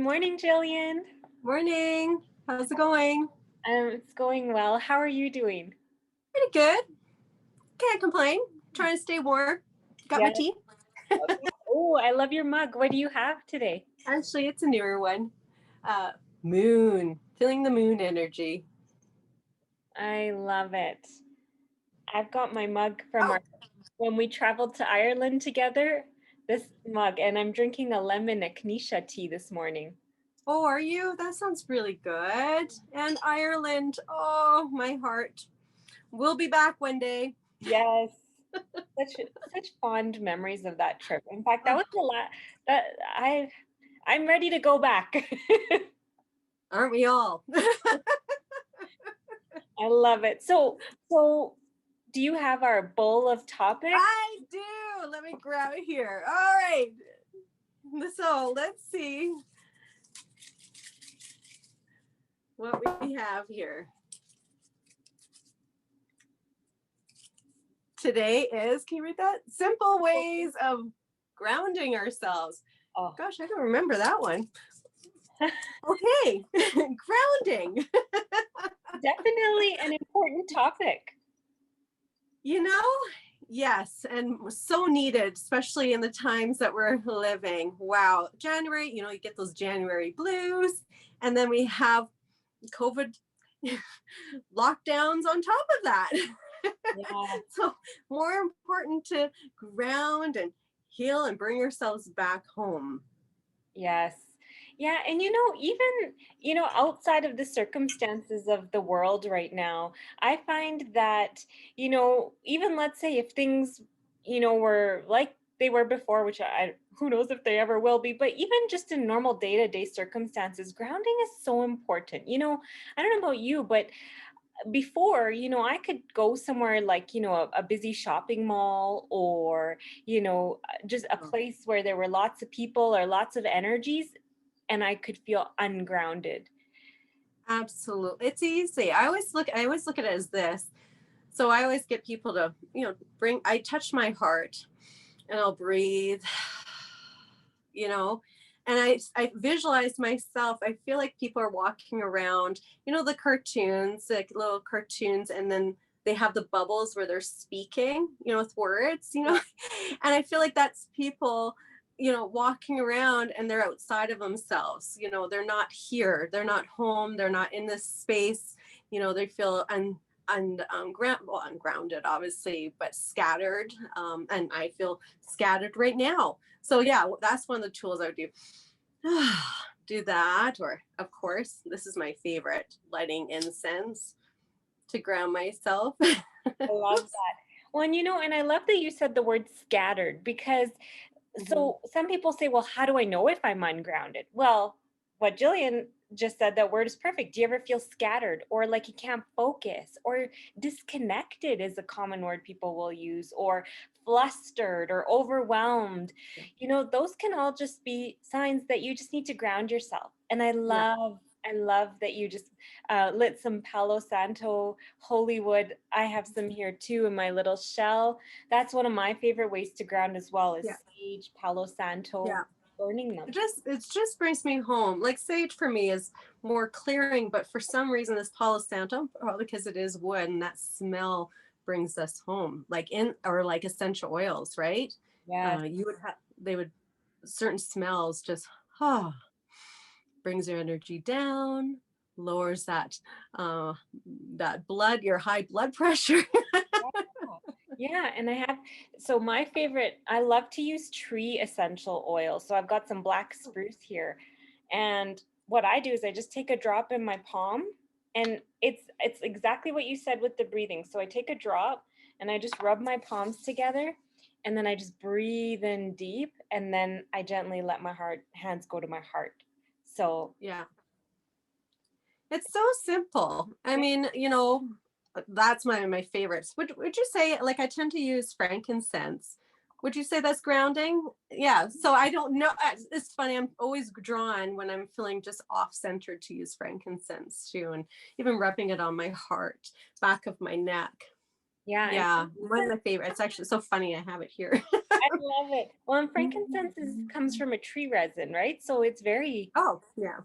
morning, Gillian. Morning. How's it going? It's going well. How are you doing? Pretty good. Can't complain. Trying to stay warm. Got my Yes. tea. Okay. Oh, I love your mug. What do you have today? Actually, it's a newer one. Moon. Feeling the moon energy. I love it. I've got my mug from Oh, when we traveled to Ireland together, this mug, and I'm drinking a lemon echinacea tea this morning. oh, are you? That sounds really good. And Ireland. Oh, my heart. We'll be back one day. Yes. Such fond memories of that trip. In fact, that Oh, was the last that I'm ready to go back. aren't we all? I love it. So do you have our bowl of topics? I do. Let me grab it here. All right. So let's see what we have here. Today is, can you read that? Simple ways of grounding ourselves. Oh, Gosh, I don't remember that one. Okay, grounding. definitely an important topic. You know, yes, and so needed, especially in the times that we're living. Wow, January, you get those January blues, and then we have COVID lockdowns on top of that. Yeah. So more important to ground and heal and bring yourselves back home. Yes. Yeah, and even outside of the circumstances of the world right now, I find that, even let's say if things, were like they were before, which who knows if they ever will be, but even just in normal day-to-day circumstances, grounding is so important. I don't know about you, but before, I could go somewhere like, a busy shopping mall or, just a place where there were lots of people or lots of energies, and I could feel ungrounded. Absolutely. It's easy. I always look at it as this. So I always get people to, I touch my heart and I'll breathe, and I visualize myself. I feel like people are walking around, the cartoons, like little cartoons, and then they have the bubbles where they're speaking, with words, and I feel like that's people, walking around and they're outside of themselves, they're not here, they're not home, they're not in this space, they feel ungrounded, obviously, but scattered. And I feel scattered right now. So yeah, that's one of the tools I would do. Do that, or of course, this is my favorite, lighting incense to ground myself. I love that. Well, and I love that you said the word scattered, because so some people say, well, how do I know if I'm ungrounded? Well, what Jillian just said, that word is perfect. Do you ever feel scattered, or like you can't focus, or disconnected is a common word people will use, or flustered or overwhelmed? Those can all just be signs that you just need to ground yourself. And Yeah. I love that you just lit some Palo Santo holy wood. I have some here too in my little shell. That's one of my favorite ways to ground as well, is Yeah. sage, Palo Santo, Yeah. burning them. It just brings me home. Like sage for me is more clearing, but for some reason this Palo Santo, probably because it is wood and that smell brings us home. Like essential oils, right? Yes. You would have they would certain smells just brings your energy down, lowers your high blood pressure. Yeah, and so my favorite, I love to use tree essential oil. So I've got some black spruce here. And what I do is I just take a drop in my palm, and it's exactly what you said with the breathing. So I take a drop and I just rub my palms together, and then I just breathe in deep, and then I gently let my hands go to my heart. So Yeah. It's so simple. I mean, that's one of my favorites. Would you say, like, I tend to use frankincense? Would you say that's grounding? Yeah. So I don't know. It's funny. I'm always drawn when I'm feeling just off centered to use frankincense too, and even rubbing it on my heart, back of my neck. yeah, and Yeah, one of my favorites. It's actually so funny. I have it here. I love it. Well, and frankincense comes from a tree resin, right? So it's very, Oh, yeah.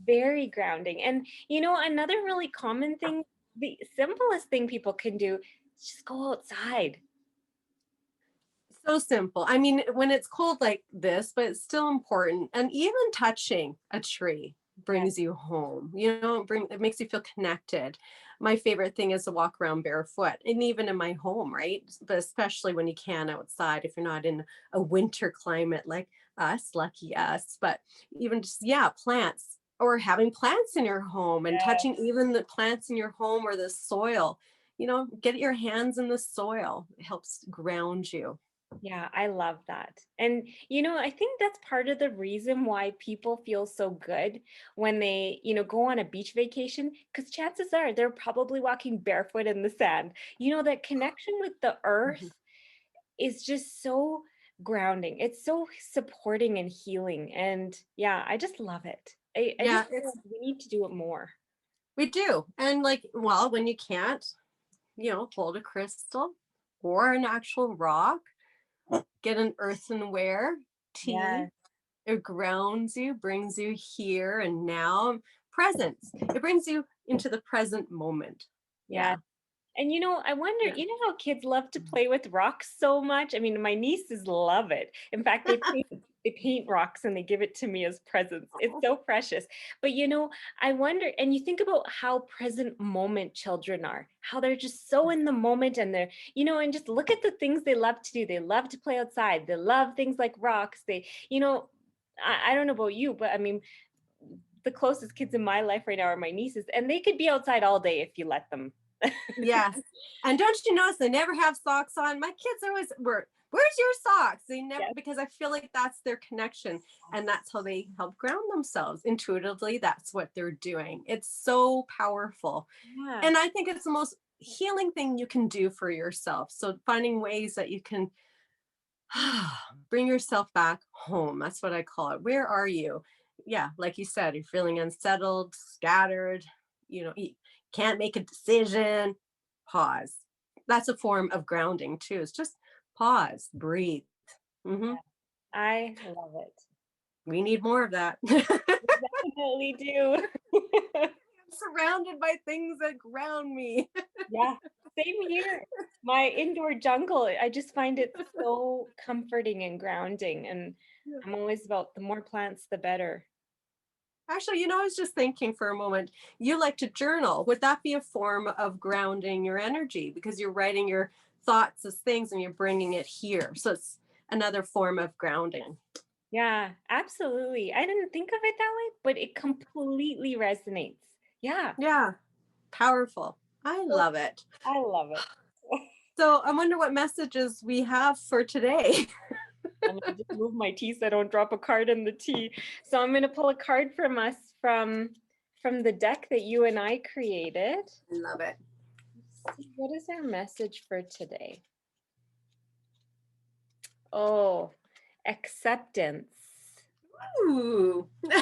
very grounding. And another really common thing, the simplest thing people can do is just go outside. So simple. I mean, when it's cold like this, but it's still important. And even touching a tree Yeah. brings you home. It makes you feel connected. My favorite thing is to walk around barefoot, and even in my home, right? But especially when you can outside, if you're not in a winter climate like us, lucky us. But even just, yeah, plants, or having plants in your home and Yeah. touching even the plants in your home or the soil. Get your hands in the soil. It helps ground you. Yeah, I love that. And, I think that's part of the reason why people feel so good when they, go on a beach vacation, because chances are they're probably walking barefoot in the sand. That connection with the earth Mhm. is just so grounding. It's so supporting and healing. And yeah, I just love it. I just Yeah, feel like we need to do it more. we do. And like, well, when you can't, hold a crystal or an actual rock, get an earthenware tea. Yes. It grounds you, brings you here and now, presence. It brings you into the present moment. Yeah. Yeah. And I wonder, Yeah. how kids love to play with rocks so much? I mean, my nieces love it. In fact, they paint rocks and they give it to me as presents. It's Oh, so precious. But I wonder, and you think about how present moment children are, how they're just so in the moment, and they're, and just look at the things they love to do. They love to play outside. They love things like rocks. I don't know about you, but I mean, the closest kids in my life right now are my nieces, and they could be outside all day if you let them. yes. And don't you notice they never have socks on? My kids always were, where's your socks? They never, Yes. because I feel like that's their connection, and that's how they help ground themselves. Intuitively, that's what they're doing. It's so powerful. Yeah. And I think it's the most healing thing you can do for yourself. So finding ways that you can bring yourself back home. That's what I call it. Where are you? Yeah, like you said, you're feeling unsettled, scattered, you can't make a decision. Pause. That's a form of grounding too. It's just pause, breathe. Hmm. I love it. We need more of that. We definitely do. Surrounded by things that ground me. Yeah, same here. My indoor jungle, I just find it so comforting and grounding. And I'm always about the more plants, the better. Actually, I was just thinking for a moment, you like to journal. Would that be a form of grounding your energy? Because you're writing your thoughts as things and you're bringing it here. So it's another form of grounding. Yeah, absolutely. I didn't think of it that way, but it completely resonates. Yeah, Yeah, powerful. I so love it. I love it. So I wonder what messages we have for today. I'm gonna just move my tea so I don't drop a card in the tea. So I'm gonna pull a card from us from the deck that you and I created. Love it. Let's see, what is our message for today? Oh, acceptance. Ooh. You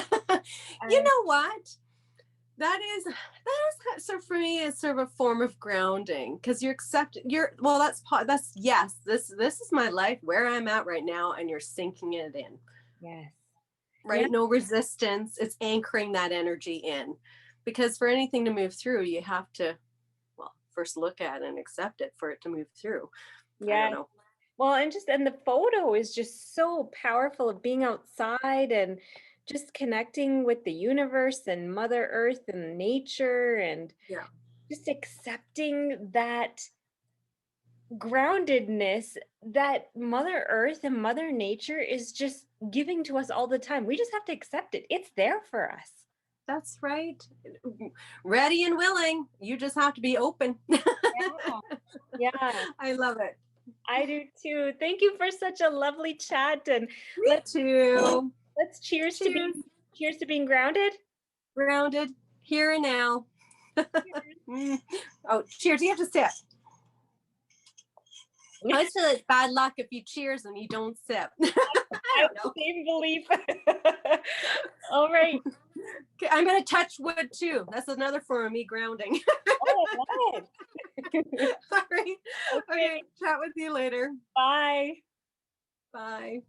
I know what? That is so for me it's sort of a form of grounding because you're well that's yes, this is my life where I'm at right now, and you're sinking it in, yes. Yeah, right? No resistance. It's anchoring that energy in, because for anything to move through you have to, well, first look at and accept it for it to move through. I don't yes. know. Well, and the photo is just so powerful of being outside and just connecting with the universe and Mother Earth and nature and Yeah, just accepting that groundedness that Mother Earth and Mother Nature is just giving to us all the time. We just have to accept it. It's there for us. that's right. Ready and willing, you just have to be open. Yeah. Yeah, I love it. I do too. Thank you for such a lovely chat, and Me let's too. let's Cheers. cheers to being grounded. Grounded here and now. Mm. Oh, cheers. You have to sip. I always feel it's bad luck if you cheers and you don't sip. I I have don't the know. same belief. All right. Okay, I'm going to touch wood too. That's another form of me grounding. Oh, I love it. All right. Okay, Okay. Chat with you later. bye. Bye.